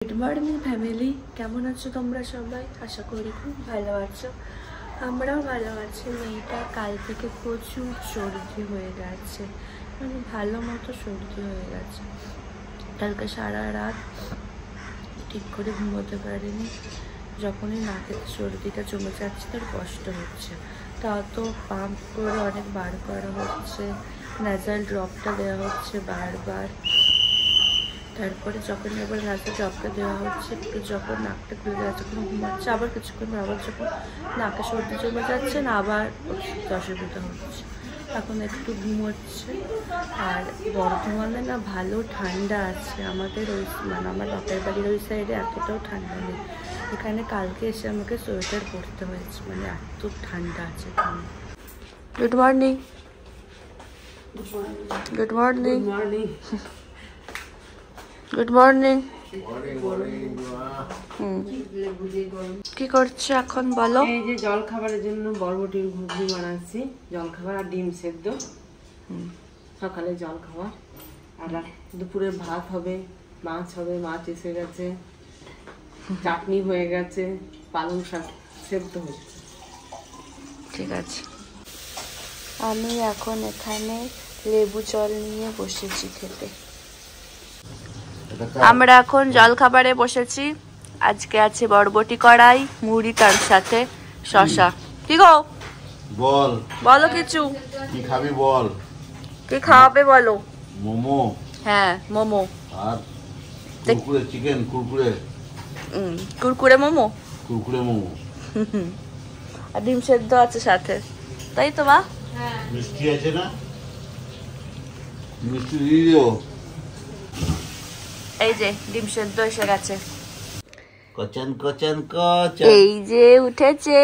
Good morning family, কেমন আছো তোমরা সবাই? আশা করি খুব ভালো আছো। আমরাও ভালো আছি। মেয়েটা কাল থেকে প্রচুর সর্দি হয়ে গেছে, মানে ভালো মতো সর্দি হয়ে গেছে। কালকে সারা রাত ঠিক করে ঘুমোতে পারিনি। যখনই নাকে সর্দিটা জমে যাচ্ছে তার কষ্ট হচ্ছে, তা তো পাম্প করে অনেক বার করা হচ্ছে, ন্যাজাল ড্রপটা দেওয়া হচ্ছে বারবার। তারপরে যখন এবার নাকে ড্রপটা দেওয়া হচ্ছে, একটু যখন নাকটা খুলে যাচ্ছে যখন ঘুমাচ্ছে, আবার কিছুক্ষণ আবার যখন নাকে সর্দি জমে যাচ্ছে না আবার অসুবিধা হচ্ছে। এখন একটু ঘুমোচ্ছে। আর বর্ধমানে না ভালো ঠান্ডা আছে, আমাদের ওই মানে আমার বাপের বাড়ির ওই সাইডে এতটাও ঠান্ডা নেই। এখানে কালকে এসে আমাকে সোয়েটার পরতে হয়েছে, মানে এত ঠান্ডা আছে এখানে। Good morning. Good morning. Good morning. কি করছো এখন বলো? এই যে জল খাবারের জন্য বরবটির ঘুগনি বানাচ্ছি। জল খাবার আর ডিম সেদ্ধ, সকালে জল খাবার। আর দুপুরে ভাত হবে, মাছ হবে, মাছ এসে গেছে, চাটনি হয়ে গেছে, পালং শাক সেদ্ধ হচ্ছে। ঠিক আছে। আমি এখন এখানে লেবু জল নিয়ে বসেছি খেতে। আমরা এখন জল খাবারে বসেছি। আজকে আছে বরবটি কড়াই, মুড়ি, তার সাথে শশা। কি গো বল, বলো কিছু। কি খাবি বল? কি খাওয়াবে বলো? মোমো। হ্যাঁ, মোমো আর কুরকুরে চিকেন, কুরকুরে কুরকুরে মোমো, কুরকুরে মোমো। আর ডিম সেদ্ধ আছে সাথে, তাই তো মা? মিষ্টি আছে না? মিষ্টি দিয়ে দিও। এই যে ডিম সেদ্ধ এসে গেছে। কচন কচন কচন, এই যে উঠেছে।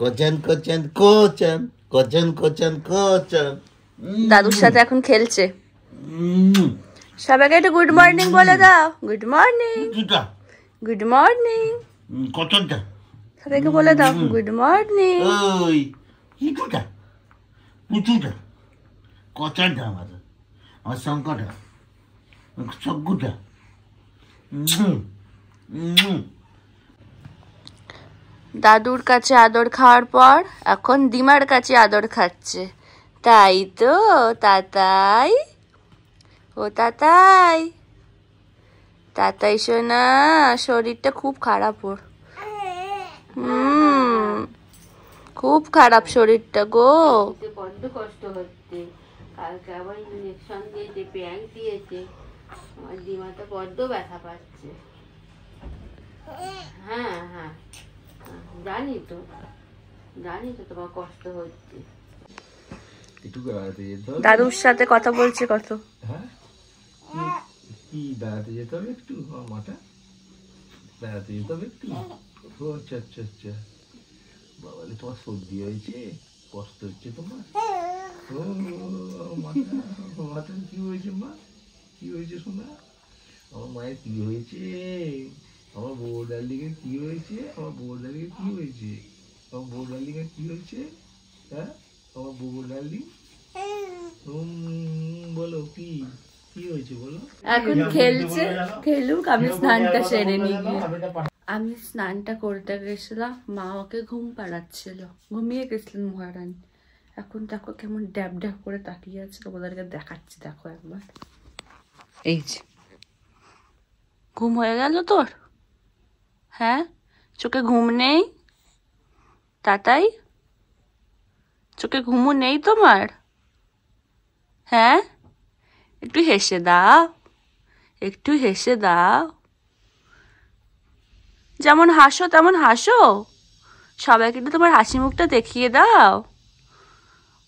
কচন কচন কচন, কচন কচন কচন। দাদুর সাথে এখন খেলছে। সবাইকে একটু গুড মর্নিং বলে দাও। গুড মর্নিং, দুটা গুড মর্নিং। কচনটা সবাইকে বলে দাও গুড মর্নিং। ওই ইটুটা পুচুটা কচনটা আমার শঙ্কটা চগ্গুটা। দাদুর কাছে আদর খাওয়ার পর এখন দিমার কাছে আদর খাচ্ছে, তাই তো তাতাই? ও তাতাই, তাতাই সোনা, শরীরটা খুব খারাপ ওর। খুব খারাপ শরীরটা গো। বড্ড কষ্ট হচ্ছে। কালকে আবার ইঞ্জেকশন দিয়েছে, প্যাং দিয়েছে, আমার দিমাটা বড্ড ব্যথা পাচ্ছে। হ্যাঁ হ্যাঁ, জানি তো তোমার কষ্ট হচ্ছে। দাদুর সাথে কথা বলছে কত। কি বেড়াতে যেতে হবে একটু? মাটা বেড়াতে যেতে হবে একটু। আচ্ছা আচ্ছা আচ্ছা। বাবালে তোমার সর্দি হয়েছে, কষ্ট হচ্ছে তোমার? ও মাটা কি হয়েছে মা? কি হয়েছে শোনা? আমার মায়ের কি হয়েছে? আমার বউ ডার্লিংয়ের কি হয়েছে? আমার বউ ডার্লিংয়ের কি হয়েছে? আমার বউ ডার্লিংয়ের কি হয়েছে? হ্যাঁ, আমার বউ ডার্লিং বলো কি কি হয়েছে বলো? এখন খেলছে, খেলুক, আমি স্নানটা সেরে নিই। আমি স্নানটা করতে গেছিলাম, মা ওকে ঘুম পাড়াচ্ছিল, ঘুমিয়ে গেছিলেন মহারানী। এখন দেখো কেমন ড্যাব ড্যাব করে তাকিয়ে আছে, তোমাদেরকে দেখাচ্ছি, দেখো একবার। এই যে ঘুম হয়ে গেল তোর? হ্যাঁ, চোখে ঘুম নেই? তাতাই, চোখে ঘুমও নেই তোমার? হ্যাঁ, একটু হেসে দাও, একটু হেসে দাও। যেমন হাসো তেমন হাসো, সবাইকে একটু তোমার হাসি মুখটা দেখিয়ে দাও।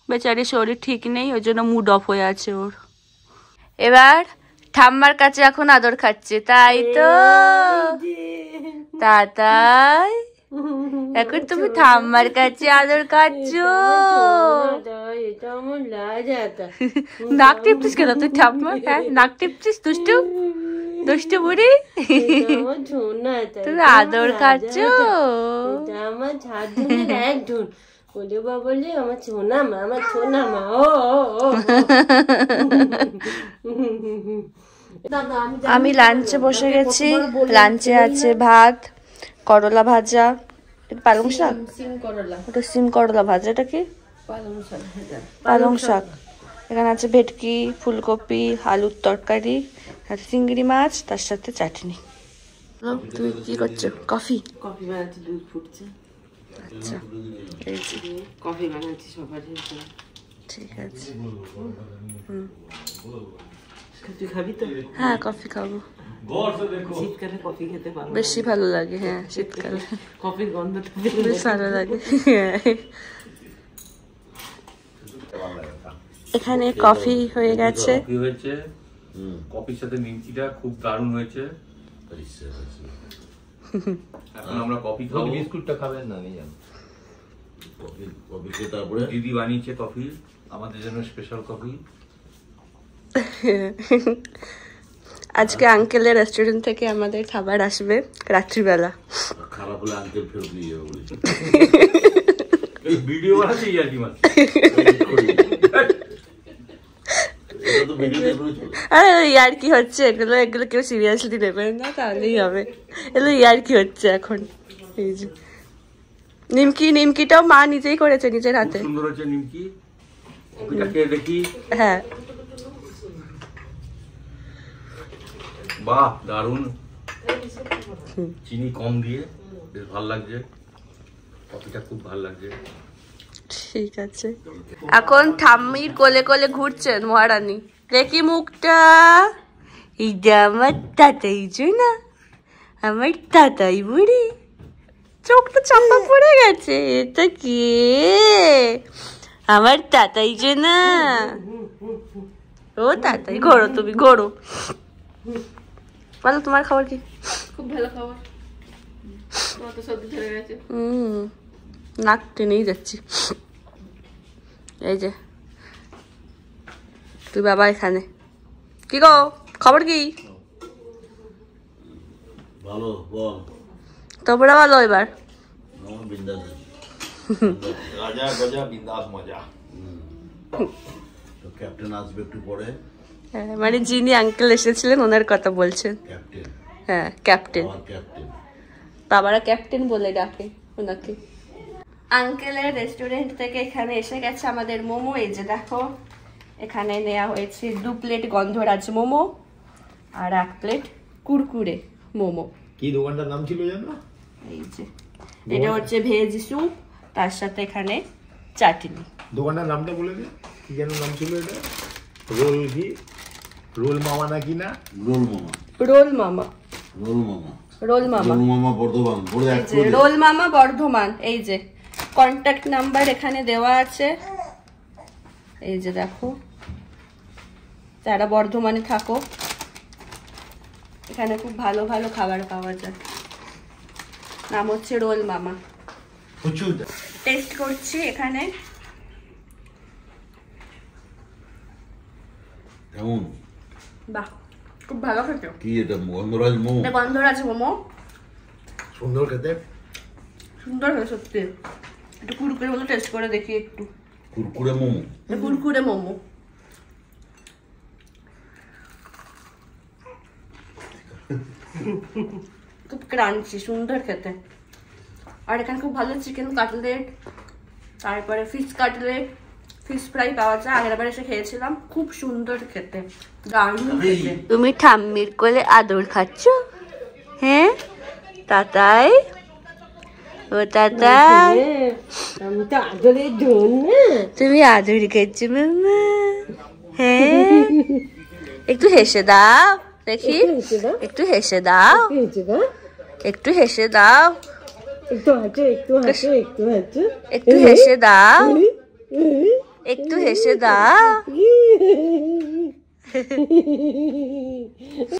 বেচারি শরীর ঠিক নেই, ওই জন্য মুড অফ হয়ে আছে ওর। এবার ঠাম্মার কাছে এখন আদর খাচ্ছে, তাই তো তাতাই? এখন তুমি ঠাম্মার কাছে আদর খাচ্ছ। নাক টিপছিস কেন তুই ঠাম্মা? হ্যাঁ, নাক টিপছিস দুষ্টু দুষ্টু বুড়ি। তুমি আদর খাচ্ছ? আমার ঝাড় এক ঢুন ওরে বাবলে, আমার ছোনা মা, আমার ছোনা মা। ও আমি লাঞ্চে বসে গেছি। লাঞ্চে আছে ভাত, করলা ভাজা, পালং শাক, ওটা সিম করলা ভাজা, এটা কি পালং শাক। এখানে আছে ভেটকি, ফুলকপি, আলুর তরকারি, আর চিংড়ি মাছ, তার সাথে চাটনি। তুমি কি করছো? কফি কফি বানাচ্ছি, দুধ ফুটছে। আচ্ছা, কফি বানাচ্ছি সবার জন্য। ঠিক আছে। তুই খাবি তো? হ্যাঁ, কফি খাবো। শীতকালে কফি খেতে ভালো, বেশি ভালো লাগে। হ্যাঁ, শীতকালে কফির গন্ধটা বেশ ভালো লাগে। এখানে কফি হয়ে গেছে। কফির সাথে নিমকিটা খুব দারুণ হয়েছে। এখন আমরা কফি খাবো। বিস্কুটটা খাবেন না, নিয়ে যান। কফি খেয়ে তারপরে দিদি বানিয়েছে কফি আমাদের জন্য, স্পেশাল কফি। আজকে আঙ্কেলের রেস্টুরেন্ট থেকে আমাদের খাবার আসবে রাত্রিবেলা। খারাপ হলে আঙ্কেল ফেরত নিয়ে যাবে বলেছে। ভিডিও বানাচ্ছি আর কি মাছ। আরে ইয়ার কি হচ্ছে, এগুলো এগুলো কেউ সিরিয়াসলি নেবেন না, তাহলেই হবে। এগুলো ইয়ার কি হচ্ছে এখন। এই যে নিমকিটাও মা নিজেই করেছে নিজের হাতে। সুন্দর হচ্ছে নিমকি, কফিটা খেয়ে দেখি। হ্যাঁ, বাহ দারুণ, চিনি কম দিয়ে বেশ ভালো লাগছে, কফিটা খুব ভালো লাগছে। ঠিক আছে। এখন ঠাম্মির কোলে কোলে ঘুরছেন মহারানী। দেখি মুখটা, এইটা আমার তাতাই না, আমার তাতাই বুড়ি। চোখটা চাপা পড়ে গেছে। এটা কে? আমার তাতাই না। ও তাতাই, ঘোরো তুমি, ঘোরো। বলো তোমার খাবার কি? খুব ভালো খাবার। তোমার তো সর্দি ধরে গেছে। নাক টেনেই যাচ্ছি। এই যে তুই বাবা এখানে। কি গো, খবর কি? ভালো বল। তোমরা ভালো এবার? বিন্দাস রাজা গজা বিন্দাস মজা। তো ক্যাপ্টেন আসবে একটু পরে। হ্যাঁ, মানে যিনি আঙ্কেল এসেছিলেন ওনার কথা বলছেন। ক্যাপ্টেন, হ্যাঁ ক্যাপ্টেন। ক্যাপ্টেন বাবারা ক্যাপ্টেন বলে ডাকে ওনাকে। আঙ্কেলের রেস্টুরেন্ট থেকে এখানে এসে গেছে আমাদের মোমো। এই যে দেখো, এখানে নেওয়া হয়েছে 2 প্লেট গন্ধরাজ মোমো আর 1 প্লেট কুরকুরে মোমো। কি দোকানটার নাম ছিল জানো? এই যে এটা হচ্ছে ভেজ স্যুপ, তার সাথে এখানে চাটনি। দোকানটার নামটা বলে দে, কি যেন নাম ছিল এটা? রোল কি? রোল মামা নাকি না? রোল মামা। রোল মামা। রোল মামা। রোল মামা। রোল মামা বর্ধমান। এই যে রোল মামা বর্ধমান। এই যে কন্ট্যাক্ট নাম্বার এখানে দেওয়া আছে। এই যে দেখো, যারা বর্ধমানে থাকো, এখানে খুব ভালো ভালো খাবার পাওয়া যায়। নাম হচ্ছে রোল মামা। টেস্ট করছি এখানে। কেমন? বাহ, খুব ভালো খেতে। কি এটা গন্ধরাজ মোমো? এটা গন্ধরাজ মোমো। সুন্দর খেতে। সুন্দর হয় সত্যি। একটু কুরকুরে মতো টেস্ট করে দেখি একটু। কুরকুরে মোমো। এটা কুরকুরে মোমো। খুব ক্রাঞ্চি, সুন্দর খেতে। আর এখানে খুব ভালো চিকেন কাটলেট, তারপরে ফিশ কাটলেট, ফিশ ফ্রাই পাওয়া যায়। আগের বার এসে খেয়েছিলাম, খুব সুন্দর খেতে, দারুণ খেতে। তুমি ঠাম্মির কোলে আদর খাচ্ছ? হ্যাঁ তাতাই, ও তাতাই, আমি তো আদরের জন্য। তুমি আদর খাচ্ছ মাম্মা? হ্যাঁ, একটু হেসে দাও দেখি, একটু হেসে দাও, একটু হেসে দাও, একটু হাঁটো, একটু হাঁটো, একটু হাঁটো, একটু হেসে দাও, একটু হেসে দাও।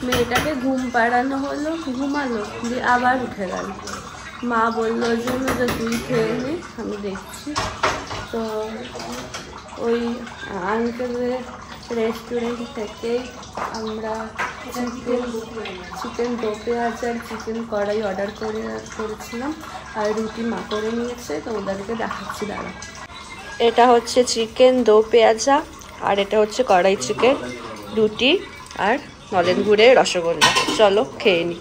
মেয়েটাকে ঘুম পাড়ানো হলো, ঘুমালো, দিয়ে আবার উঠে গেল। মা বললো যে তুই খেয়ে নে, আমি দেখছি। তো ওই আঙ্কেলের রেস্টুরেন্ট থেকে আমরা চিকেন দো পেঁয়াজ আর চিকেন কড়াই অর্ডার করেছিলাম, আর রুটি মা করে নিয়েছে। তো ওদেরকে দেখাচ্ছি দাঁড়া। এটা হচ্ছে চিকেন দো পেঁয়াজা, আর এটা হচ্ছে কড়াই চিকেন, রুটি আর নলেন গুড়ে রসগোল্লা। চলো খেয়ে নি।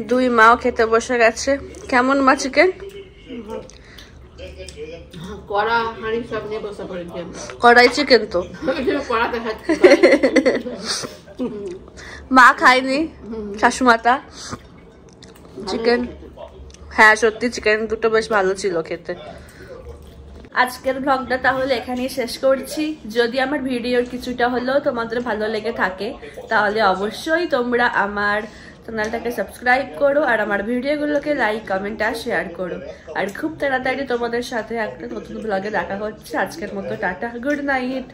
দুই মাও খেতে বসে গেছে। কেমন মা চিকেন? কড়াই চিকেন তো মা খায়নি, শাশুমাতা। চিকেন, হ্যাঁ সত্যি চিকেন দুটো বেশ ভালো ছিল খেতে। আজকের ব্লগটা তাহলে এখানেই শেষ করছি। যদি আমার ভিডিওর কিছুটা হলেও তোমাদের ভালো লেগে থাকে তাহলে অবশ্যই তোমরা আমার চ্যানেলটাকে সাবস্ক্রাইব করো আর আমার ভিডিওগুলোকে লাইক, কমেন্ট আর শেয়ার করো। আর খুব তাড়াতাড়ি তোমাদের সাথে একটা নতুন ব্লগে দেখা হচ্ছে। আজকের মতো টাটা, গুড নাইট।